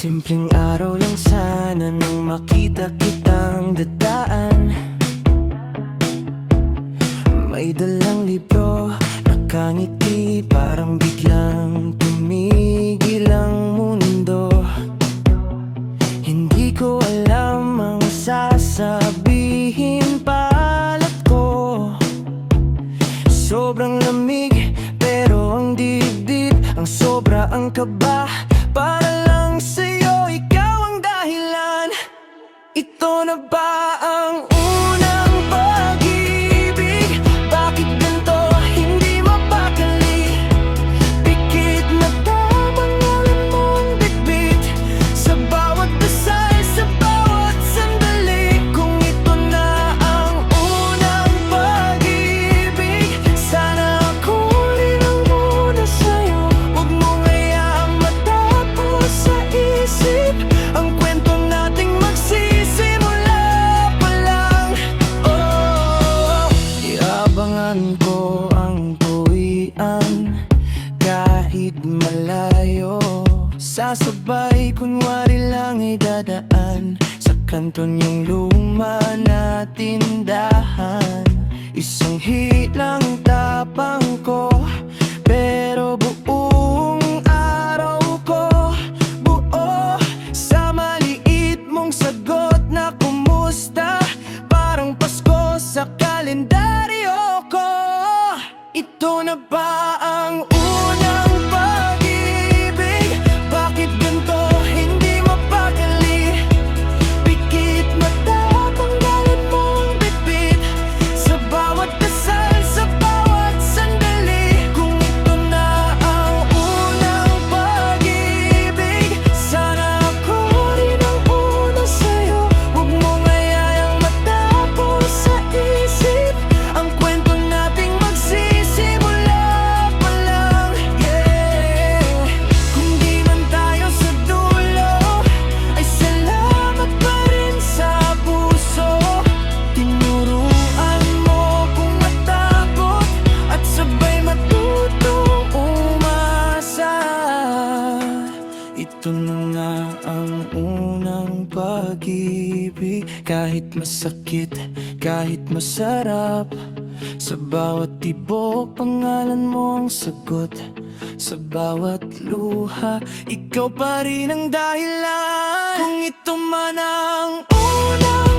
Simpleng araw lang sana nang makita kitang dadaan. May dalang libro, nakangiti, parang biglang tumigil ang mundo. Hindi ko alam ang sasabihin, palat ko. Sobrang lamig, pero ang dibdib, ang sobra ang kaba. Para lang sa'yo, ikaw ang dahilan. Ito na ba ang unang pag-ibig? Bakit ganito, hindi mapakali? Pikit na pangalan mong bitbit sa bawat dasal, sa bawat sandali. Kung ito na ang unang pag-ibig, sana ako rin ang muna sa'yo. Huwag mong hayaang matapos sa isip ang kwento nating magsisimula pa lang. Oh, iabangan ko ang tuwian kahit malayo. Sasabay, kunwari lang ay dadaan sa kanto niyong luma na tindahan. Isang hilang tapang ko, pero buong araw ko buo sa maliit mong sagot na kumusta. Parang Pasko sa kalendaryo ko. Ito na ba ang unang pag-ibig? Bakit ganito, hindi mapakali? Pikit mata, panggalan mong bitbit sa bawat dasal, sa bawat sandali. Kung ito na ang unang pag-ibig, sana ako rin ang una sa'yo. Huwag mong hayayang matapos sa isip ang kwento nating magsisimula pa lang. Yeah. Kung di man tayo sa dulo, ay salamat pa rin sa puso. Tinuruan mo kung matakot at sabay matutong umasa. Ito na nga ang unang pag-ibig. Kahit masakit, kahit masarap, sa bawat tibok, pangalan mo ang sagot. Sa bawat luha, ikaw pa rin ang dahilan. Kung ito man ang unang